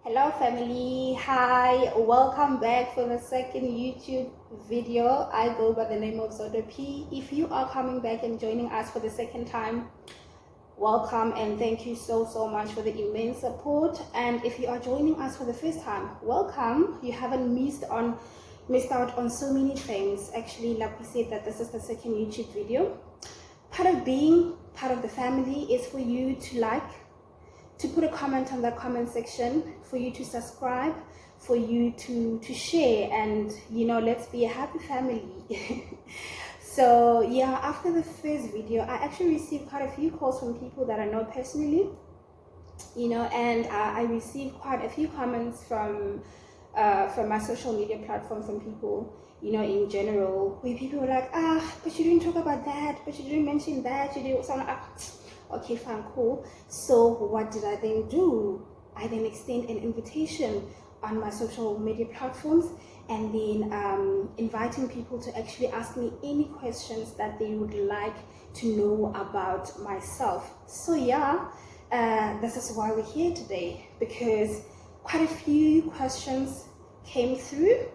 Hello family, hi, welcome back for the second YouTube video. I go by the name of Zodwa P. If you are coming back and joining us for the second time, welcome and thank you so much for the immense support. And if you are joining us for the first time, welcome. You haven't missed out on so many things. Actually, like we said, that this is the second YouTube video. Part of being part of the family is for you to put a comment on the comment section, for you to subscribe, for you to share, and let's be a happy family. So yeah, after the first video, I actually received quite a few calls from people that I know personally, and I received quite a few comments from my social media platform, from people in general, where people were like, but you didn't talk about that, but you didn't mention that, you did. So I'm like, okay, fine, cool. So what did I then do? I then extend an invitation on my social media platforms, and then inviting people to actually ask me any questions that they would like to know about myself. So yeah, this is why we're here today, because quite a few questions came through,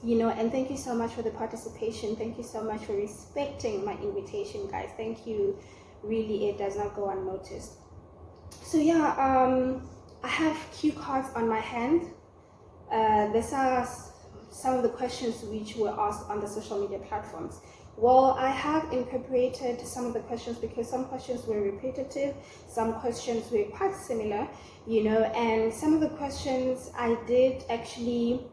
and thank you so much for the participation. Thank you so much for respecting my invitation, guys. Thank you. Really, it does not go unnoticed. So yeah, I have cue cards on my hand. These are some of the questions which were asked on the social media platforms. Well, I have incorporated some of the questions because some questions were repetitive, some questions were quite similar, and some of the questions I did actually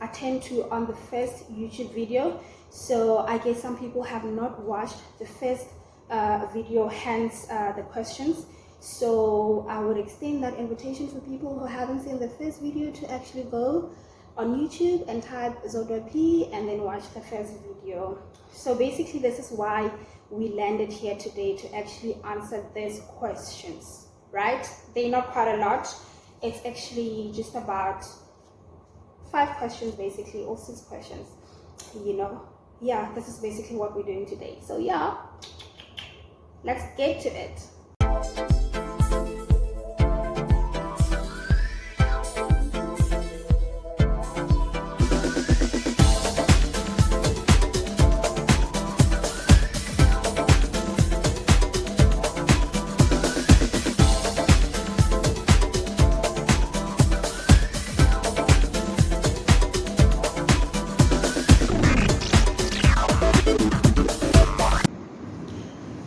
attend to on the first YouTube video. So I guess some people have not watched the first video, hence the questions. So I would extend that invitation for people who haven't seen the first video to actually go on YouTube and type Zodwa P and then watch the first video. So basically, this is why we landed here today, to actually answer these questions, right? They're not quite a lot. It's actually just about 5 questions, basically, or 6 questions. Yeah, this is basically what we're doing today. So yeah, let's get to it.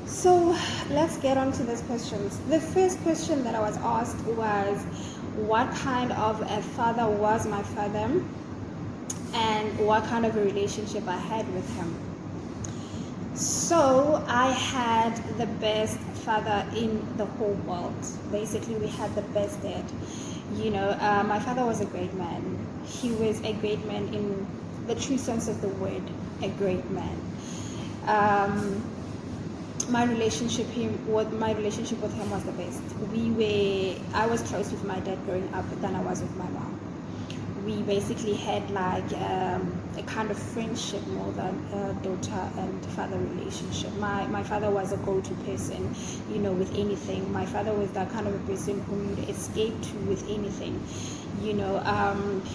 So let's get on to these questions. The first question that I was asked was, what kind of a father was my father, and what kind of a relationship I had with him. So I had the best father in the whole world. Basically, we had the best dad. My father was a great man. He was a great man in the true sense of the word, a great man. My relationship with him was the best. I was close with my dad growing up than I was with my mom. We basically had like a kind of friendship more than a daughter and father relationship. My father was a go-to person, with anything. My father was that kind of a person whom you'd escape to with anything. He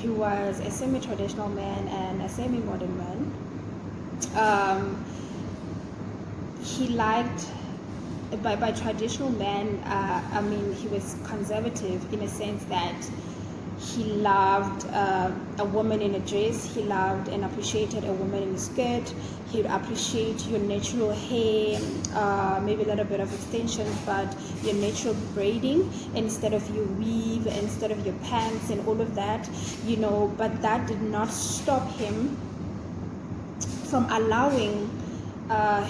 was a semi-traditional man and a semi-modern man. He liked, by traditional man, he was conservative in a sense that he loved a woman in a dress. He loved and appreciated a woman in a skirt. He would appreciate your natural hair, maybe a little bit of extensions, but your natural braiding instead of your weave, instead of your pants and all of that, but that did not stop him from allowing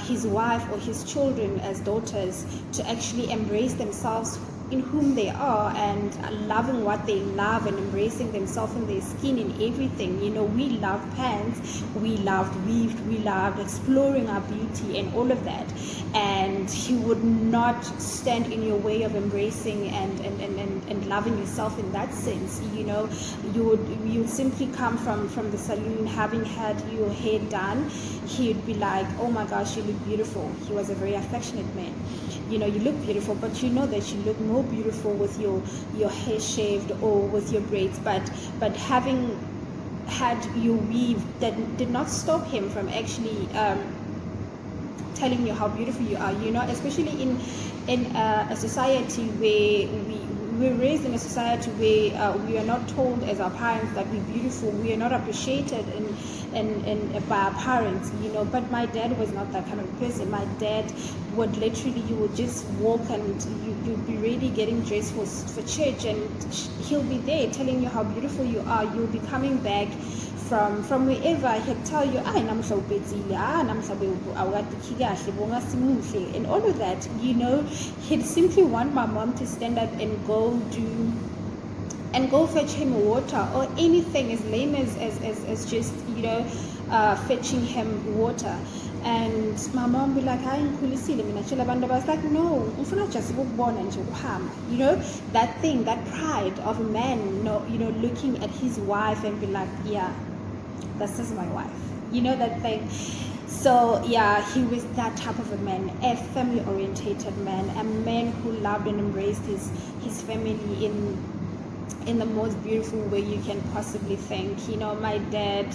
his wife or his children as daughters to actually embrace themselves in whom they are, and loving what they love and embracing themselves in their skin in everything. We loved pants, we loved weave, we loved exploring our beauty and all of that, and he would not stand in your way of embracing and loving yourself in that sense. You would simply come from the salon having had your hair done. He would be like, oh my gosh, you look beautiful. He was a very affectionate man. You look beautiful, but that you look more more beautiful with your hair shaved or with your braids, but having had your weave, that did not stop him from actually telling you how beautiful you are. Especially in a society where we're raised in a society where we are not told as our parents that we're beautiful. We are not appreciated by our parents, but my dad was not that kind of person. My dad would literally, you would just walk and you'd be ready getting dressed for church, and he'll be there telling you how beautiful you are. You'll be coming back from wherever. He'll tell you, and all of that. He'd simply want my mom to stand up and go fetch him water, or anything as lame as just fetching him water. And my mom be like, I was like, no, that thing, that pride of a man, looking at his wife and be like, yeah, this is my wife, that thing. So yeah, he was that type of a man, a family orientated man, a man who loved and embraced his family in the most beautiful way you can possibly think. My dad,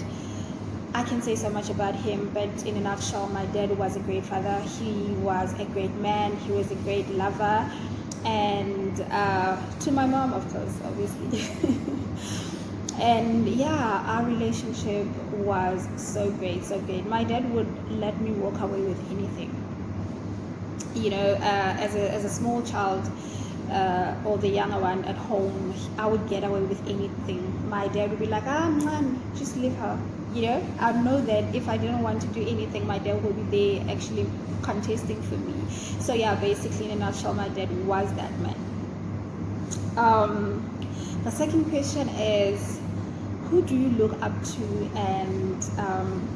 I can say so much about him, but in a nutshell, my dad was a great father. He was a great man. He was a great lover. And to my mom, of course, obviously. And yeah, our relationship was so great, so great. My dad would let me walk away with anything. As a small child, or the younger one at home, I would get away with anything. My dad would be like, man, just leave her. I know that if I didn't want to do anything, my dad would be there actually contesting for me. So yeah, basically in a nutshell, my dad was that man. The second question is, who do you look up to, and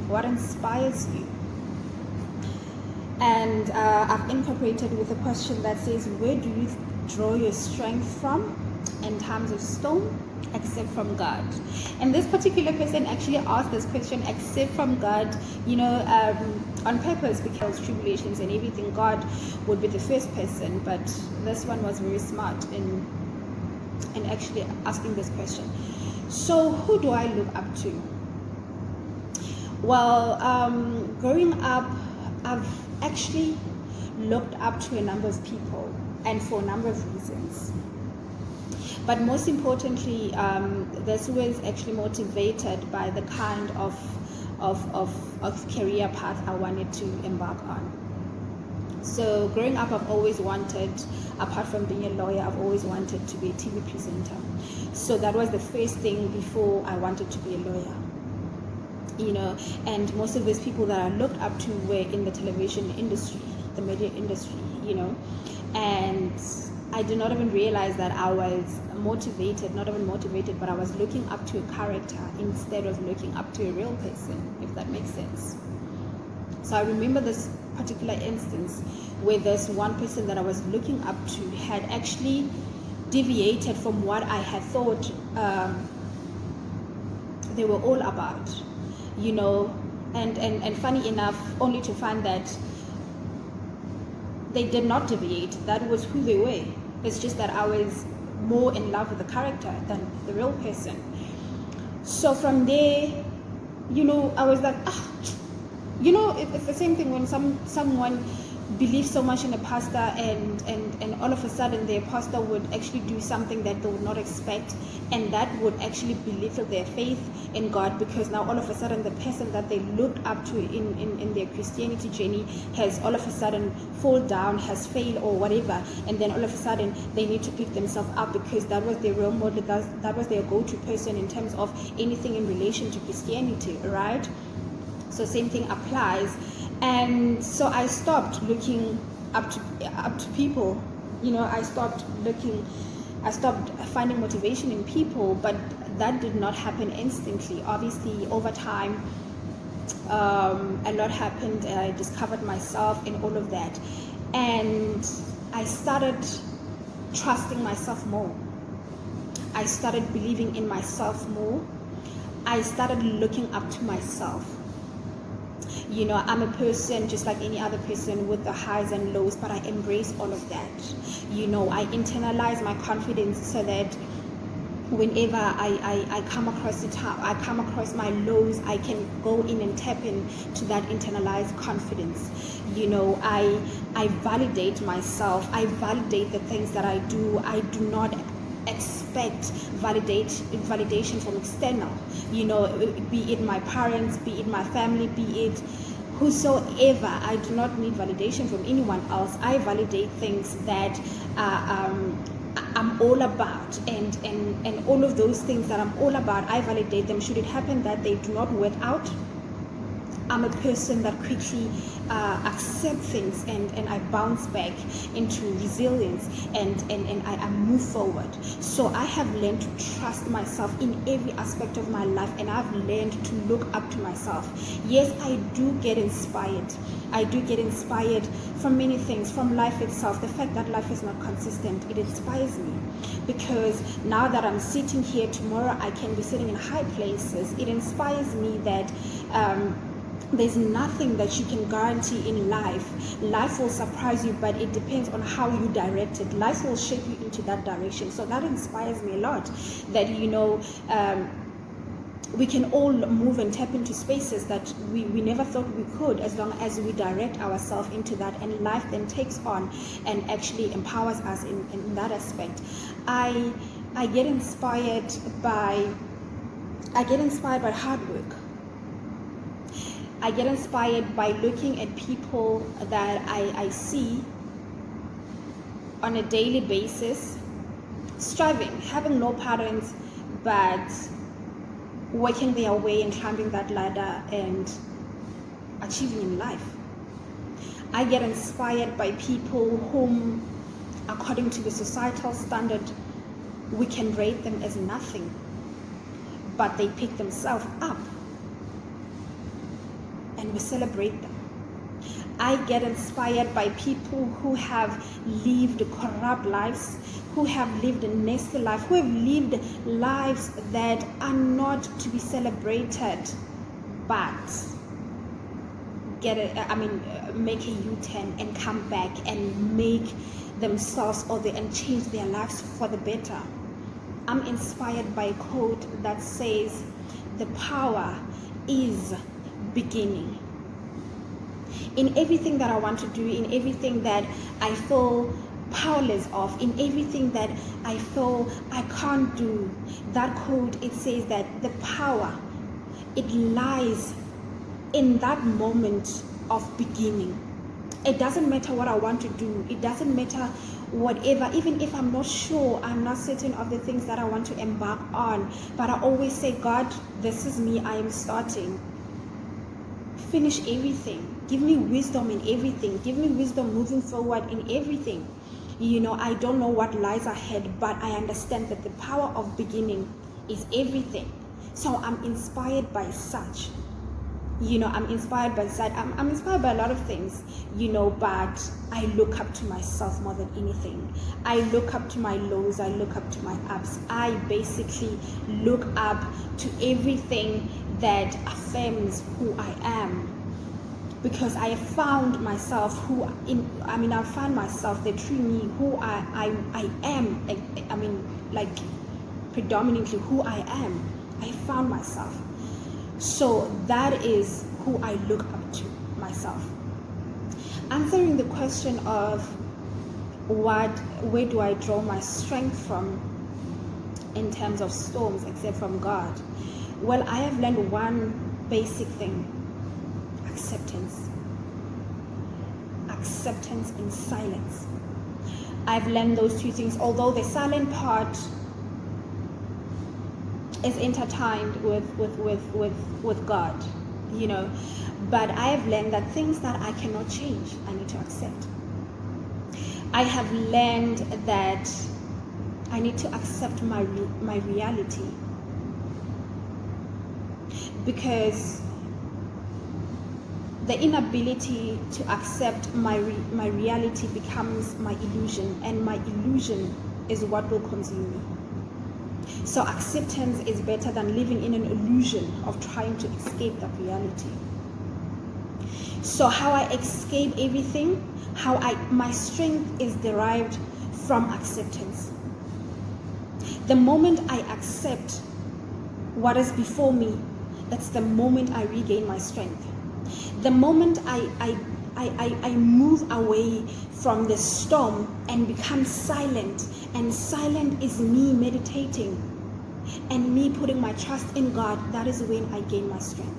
what inspires you? And I've incorporated with a question that says, where do you draw your strength from in times of storm, except from God? And this particular person actually asked this question, except from God, on purpose, because tribulations and everything, God would be the first person. But this one was very smart in actually asking this question. So who do I look up to? Well, growing up, I've actually looked up to a number of people, and for a number of reasons. But most importantly, this was actually motivated by the kind of career path I wanted to embark on. So growing up, I've always wanted, apart from being a lawyer, I've always wanted to be a TV presenter. So that was the first thing before I wanted to be a lawyer. And most of these people that I looked up to were in the television industry, the media industry, and I did not even realize that I was not even motivated, but I was looking up to a character instead of looking up to a real person, if that makes sense. So I remember this particular instance where this one person that I was looking up to had actually deviated from what I had thought they were all about, and funny enough, only to find that they did not deviate. That was who they were. It's just that I was more in love with the character than the real person. So from there, I was like, it's the same thing when someone believes so much in a pastor and all of a sudden their pastor would actually do something that they would not expect, and that would actually belittle their faith in God, because now all of a sudden the person that they looked up to in their Christianity journey has all of a sudden fall down, has failed or whatever, and then all of a sudden they need to pick themselves up because that was their role model, that was their go-to person in terms of anything in relation to Christianity, right? So same thing applies. And so I stopped looking up to people. I stopped finding motivation in people, but that did not happen instantly. Obviously, over time, a lot happened. I discovered myself in all of that, and I started trusting myself more. I started believing in myself more. I started looking up to myself. You know, I'm a person just like any other person with the highs and lows, but I embrace all of that. You know, I internalize my confidence so that whenever I come across I come across my lows, I can go in and tap into that internalized confidence. You know, I validate myself. I validate the things that I do. I do not expect validation from external. You know, be it my parents, be it my family, be it whosoever. I do not need validation from anyone else. I validate things that I'm all about, and all of those things that I'm all about, I validate them. Should it happen that they do not work out, I'm a person that quickly accept things, and I bounce back into resilience, and I move forward. So I have learned to trust myself in every aspect of my life, and I've learned to look up to myself. Yes, I do get inspired. I do get inspired from many things, from life itself. The fact that life is not consistent, it inspires me, because now that I'm sitting here, tomorrow I can be sitting in high places. It inspires me that there's nothing that you can guarantee in life. Life will surprise you, but it depends on how you direct it. Life will shape you into that direction. So that inspires me a lot, that, you know, we can all move and tap into spaces that we never thought we could, as long as we direct ourselves into that, and life then takes on and actually empowers us in that aspect. I get inspired by hard work. I get inspired by looking at people that I see on a daily basis, striving, having no patterns, but working their way and climbing that ladder and achieving in life. I get inspired by people whom, according to the societal standard, we can rate them as nothing, but they pick themselves up, and we celebrate them. I get inspired by people who have lived corrupt lives, who have lived a nasty life, who have lived lives that are not to be celebrated, but make a U-turn and come back and make themselves and change their lives for the better. I'm inspired by a quote that says, "The power is beginning." In everything that I want to do, in everything that I feel powerless of, in everything that I feel I can't do, that quote, it says that the power, it lies in that moment of beginning. It doesn't matter what I want to do. It doesn't matter whatever, even if I'm not sure, I'm not certain of the things that I want to embark on. But I always say, God, this is me, I am starting. Finish everything. Give me wisdom in everything. Give me wisdom moving forward in everything. You know, I don't know what lies ahead, but I understand that the power of beginning is everything. So I'm inspired by such. You know, I'm inspired by that. I'm inspired by a lot of things, you know, but I look up to myself more than anything. I look up to my lows. I look up to my ups. I basically look up to everything that affirms who I am, because I have found myself I found myself, the true me, who I am. Predominantly who I am. I found myself. So that is who I look up to, myself. Answering the question of where do I draw my strength from in terms of storms, except from God? Well, I have learned one basic thing: acceptance. Acceptance in silence. I've learned those two things, although the silent part is intertwined with God, you know. But I have learned that things that I cannot change, I need to accept. I have learned that I need to accept my reality, because the inability to accept my reality becomes my illusion, and my illusion is what will consume me. So acceptance is better than living in an illusion of trying to escape that reality. So how I escape everything, my strength is derived from acceptance. The moment I accept what is before me, that's the moment I regain my strength. The moment I move away from the storm and become silent, and silent is me meditating and me putting my trust in God, that is when I gain my strength.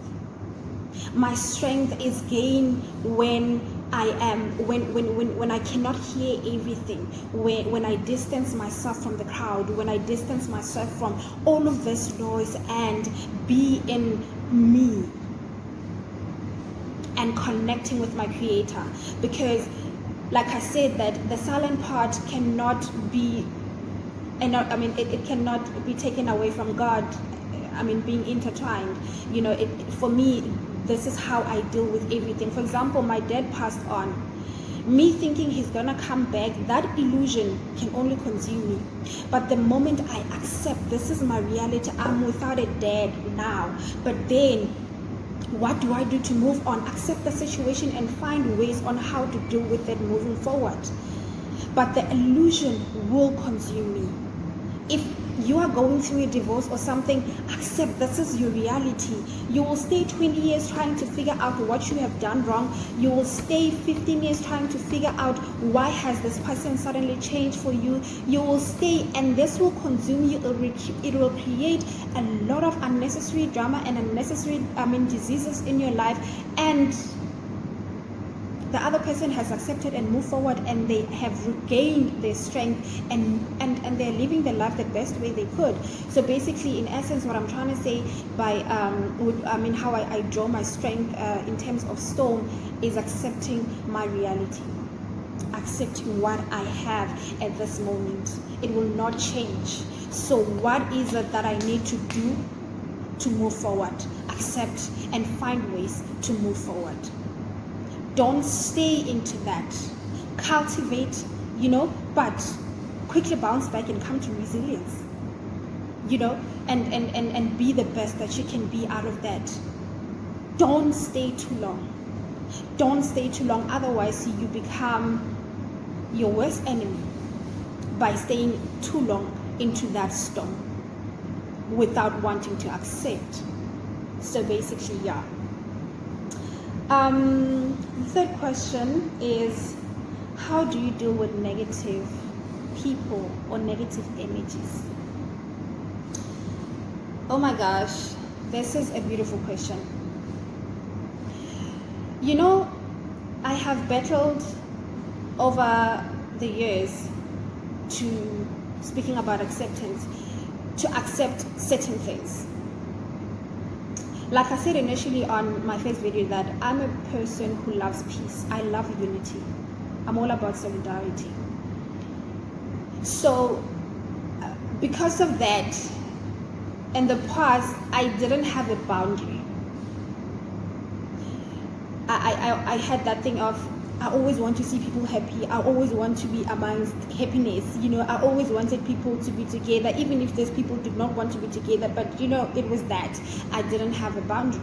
My strength is gained when when I cannot hear everything, when I distance myself from the crowd, when I distance myself from all of this noise and be in me and connecting with my Creator. Because like I said, that the silent part cannot be, and I mean it cannot be taken away from God. I mean, being intertwined, you know, for me, this is how I deal with everything. For example, my dad passed on. Me thinking he's gonna come back, that illusion can only consume me. But the moment I accept this is my reality, I'm without a dad now. But then, what do I do to move on? Accept the situation and find ways on how to deal with it moving forward. But the illusion will consume me. If you are going through a divorce or something, accept this is your reality. You will stay 20 years trying to figure out what you have done wrong. You will stay 15 years trying to figure out why has this person suddenly changed for you. You will stay, and this will consume you. It will create a lot of unnecessary drama and unnecessary diseases in your life, and the other person has accepted and moved forward, and they have regained their strength, and they're living their life the best way they could. So basically, in essence, what I'm trying to say by how I draw my strength in terms of storm is accepting my reality, accepting what I have at this moment. It will not change. So what is it that I need to do to move forward? Accept and find ways to move forward. Don't stay into that. Cultivate, but quickly bounce back and come to resilience, and be the best that you can be out of that. Don't stay too long. Don't stay too long. Otherwise, you become your worst enemy by staying too long into that storm without wanting to accept. So basically, yeah. The third question is, how do you deal with negative people or negative energies? Oh my gosh, this is a beautiful question. I have battled over the years to, speaking about acceptance, to accept certain things. Like I said initially on my first video, that I'm a person who loves peace. I love unity. I'm all about solidarity. So because of that, in the past, I didn't have a boundary. I had that thing of, I always want to see people happy. I always want to be amongst happiness. I always wanted people to be together, even if those people did not want to be together. But it was that I didn't have a boundary.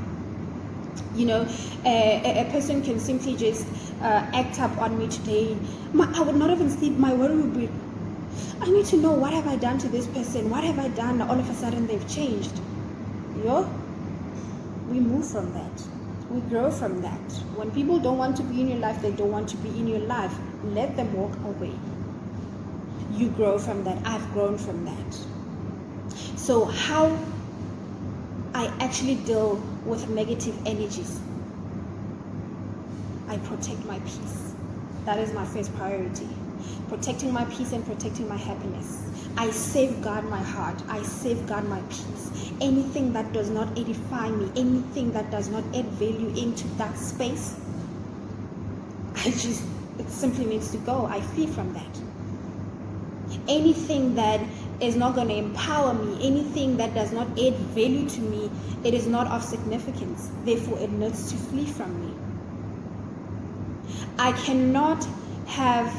A person can simply just act up on me today. I would not even sleep. My worry would be, I need to know, what have I done to this person? What have I done? All of a sudden they've changed. We move from that. We grow from that. When people don't want to be in your life, they don't want to be in your life. Let them walk away. You grow from that. I've grown from that. So how I actually deal with negative energies, I protect my peace. That is my first priority. Protecting my peace and protecting my happiness. I safeguard my heart. I safeguard my peace. Anything that does not edify me, anything that does not add value into that space, it simply needs to go. I flee from that. Anything that is not going to empower me, anything that does not add value to me, it is not of significance. Therefore, it needs to flee from me. I cannot have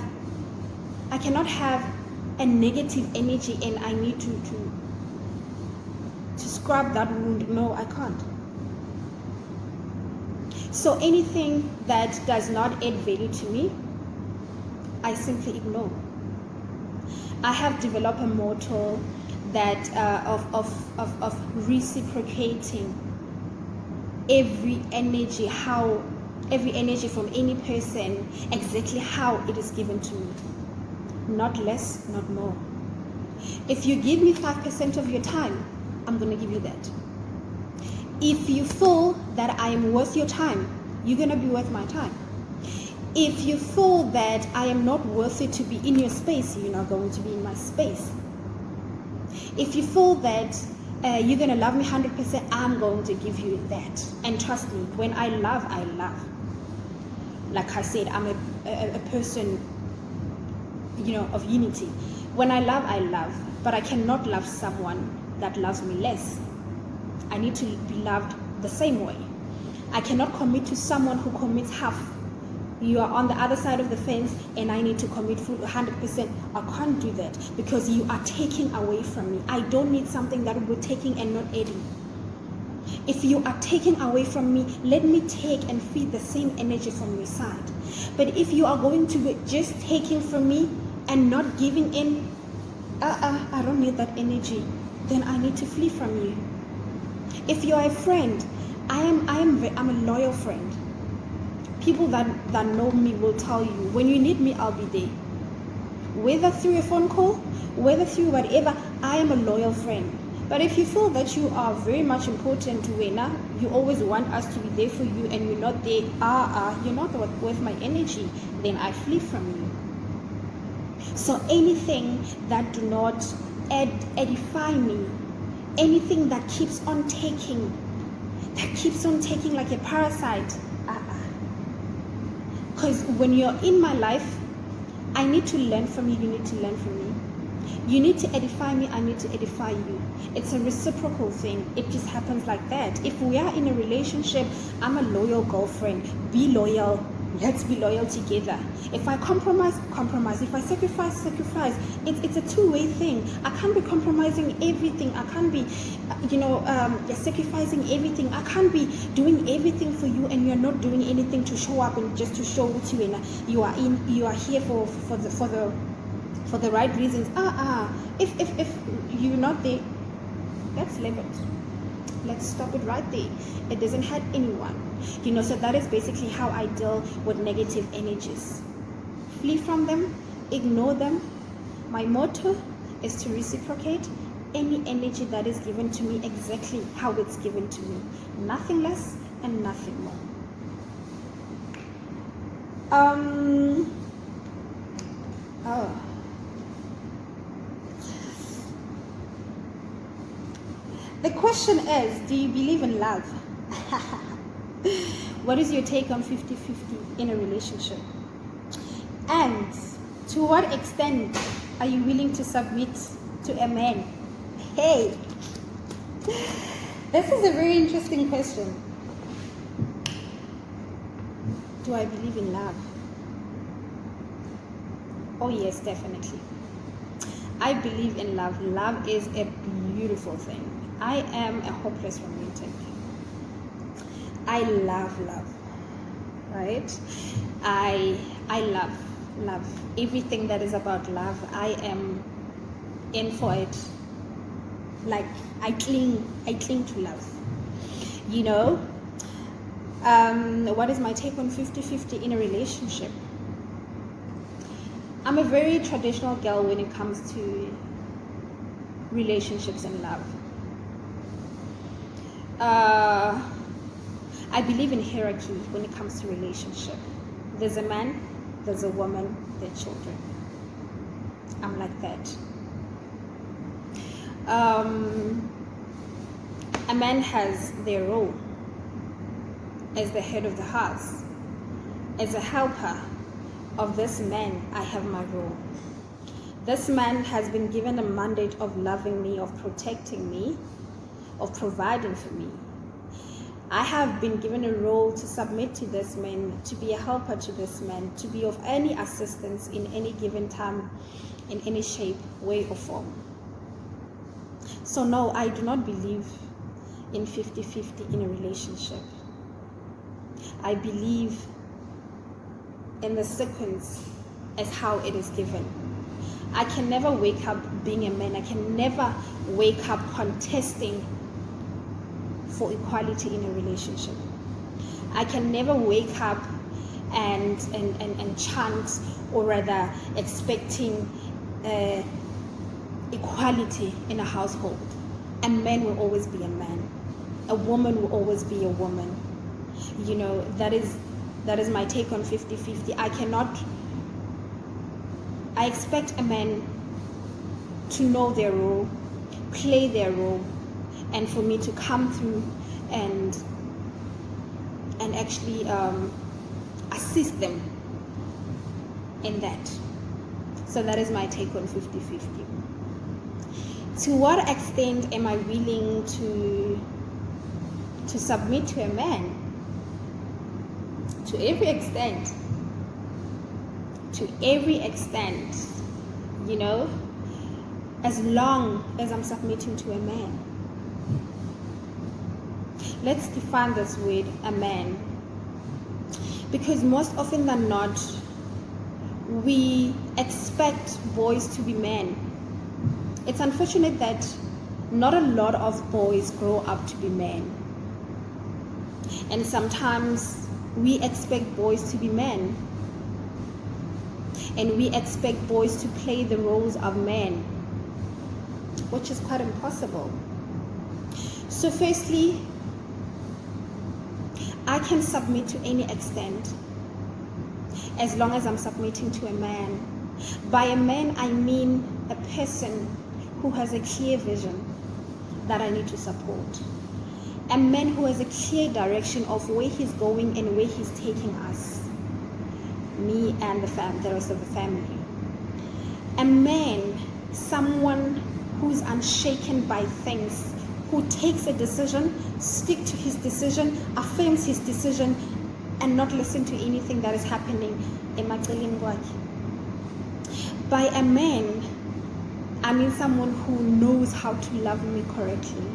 a negative energy and I need to scrub that wound. No, I can't. So anything that does not add value to me, I simply ignore. I have developed a motto that of reciprocating every energy from any person exactly how it is given to me, not less, not more. If you give me 5% of your time, I'm going to give you that. If you feel that I am worth your time, you're going to be worth my time. If you feel that I am not worthy to be in your space, you're not going to be in my space. If you feel that you're going to love me 100%, I'm going to give you that. And trust me, when I love, I love. Like I said, I'm a person, of unity. When I love. But I cannot love someone that loves me less. I need to be loved the same way. I cannot commit to someone who commits half. You are on the other side of the fence and I need to commit full 100%. I can't do that because you are taking away from me. I don't need something that will be taking and not adding. If you are taking away from me, let me take and feed the same energy from your side. But if you are going to be just taking from me and not giving in, I don't need that energy. Then I need to flee from you. If you are a friend, I'm a loyal friend. People that know me will tell you, when you need me, I'll be there. Whether through a phone call, whether through whatever, I am a loyal friend. But if you feel that you are very much important to Wena, you always want us to be there for you and you're not there, you're not worth my energy, then I flee from you. So anything that do not edify me, anything that keeps on taking like a parasite, because when you're in my life, I need to learn from you, you need to learn from me. You need to edify me, I need to edify you. It's a reciprocal thing. It just happens like that. If we are in a relationship, I'm a loyal girlfriend. Be loyal. Let's be loyal together. If I compromise. If I sacrifice. It's a two-way thing. I can't be compromising everything. I can't be, sacrificing everything. I can't be doing everything for you and you're not doing anything to show up and just to show what you are here for the right reasons. If you're not there, let's leave it. Let's stop it right there. It doesn't hurt anyone. So that is basically how I deal with negative energies. Flee from them, ignore them. My motto is to reciprocate any energy that is given to me exactly how it's given to me. Nothing less and nothing more. The question is, do you believe in love? What is your take on 50-50 in a relationship? And to what extent are you willing to submit to a man? Hey, this is a very interesting question. Do I believe in love? Oh yes, definitely. I believe in love. Love is a beautiful thing. I am a hopeless romantic. I love love, right? I love everything that is about love. I am in for it. Like I cling to love. What is my take on 50-50 in a relationship? I'm a very traditional girl when it comes to relationships and love. I believe in hierarchy when it comes to relationship. There's a man, there's a woman, there are children. I'm like that. A man has their role as the head of the house. As a helper of this man, I have my role. This man has been given a mandate of loving me, of protecting me, of providing for me. I have been given a role to submit to this man, to be a helper to this man, to be of any assistance in any given time, in any shape, way, or form. So no, I do not believe in 50-50 in a relationship. I believe in the sequence as how it is given. I can never wake up being a man. I can never wake up contesting for equality in a relationship. I can never wake up and chant, or rather expecting equality in a household. A man will always be a man. A woman will always be a woman. You know, that is my take on 50-50. I expect a man to know their role, play their role, and for me to come through and actually assist them in that. So that is my take on 50-50. To what extent am I willing to submit to a man? To every extent. To every extent, you know, as long as I'm submitting to a man. Let's define this word, a man, because most often than not, we expect boys to be men. It's unfortunate that not a lot of boys grow up to be men, and sometimes we expect boys to be men, and we expect boys to play the roles of men, which is quite impossible. So firstly, I can submit to any extent as long as I'm submitting to a man. By a man, I mean a person who has a clear vision that I need to support. A man who has a clear direction of where he's going and where he's taking us. Me and the rest of the family. A man, someone who's unshaken by things, who takes a decision, stick to his decision, affirms his decision, and not listen to anything that is happening in my work. By a man, I mean someone who knows how to love me correctly.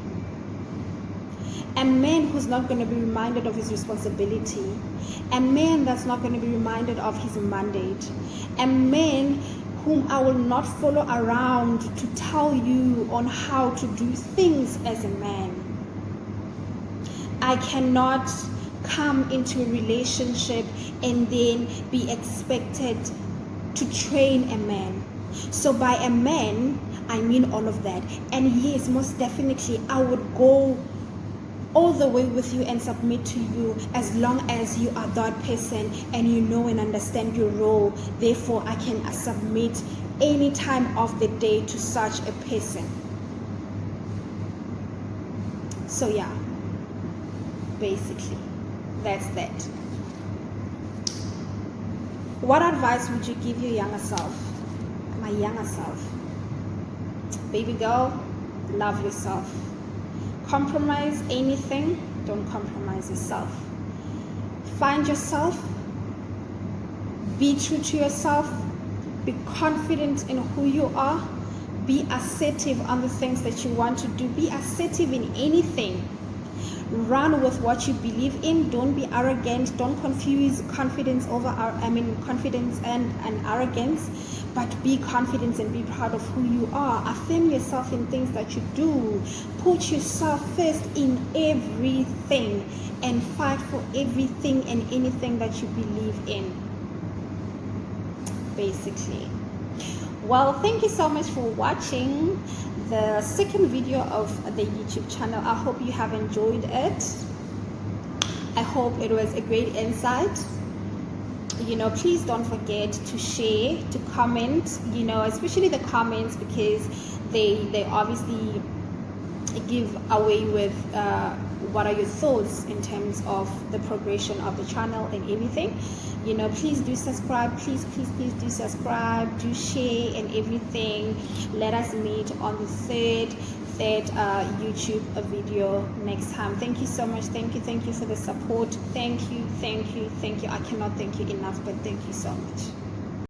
A man who's not going to be reminded of his responsibility. A man that's not going to be reminded of his mandate. A man whom I will not follow around to tell you on how to do things as a man. I cannot come into a relationship and then be expected to train a man. So by a man, I mean all of that. And yes, most definitely, I would go all the way with you and submit to you as long as you are that person and you know and understand your role. Therefore, I can submit any time of the day to such a person. So yeah, basically, that's that. What advice would you give your younger self? My younger self. Baby girl, love yourself. Compromise anything, don't compromise yourself. Find yourself, be true to yourself, be confident in who you are, be assertive on the things that you want to do, be assertive in anything. Run with what you believe in. Don't be arrogant. Don't confuse confidence confidence and arrogance, but be confident and be proud of who you are. Affirm yourself in things that you do. Put yourself first in everything and fight for everything and anything that you believe in, basically. Well, thank you so much for watching the second video of the YouTube channel. I hope you have enjoyed it. I hope it was a great insight. Please don't forget to share, to comment, especially the comments, because they obviously give away with what are your thoughts in terms of the progression of the channel and everything. Please do subscribe. Please do subscribe, do share and everything. Let us meet on the third YouTube video next time. Thank you so much. Thank you for the support. Thank you. I cannot thank you enough, but thank you so much.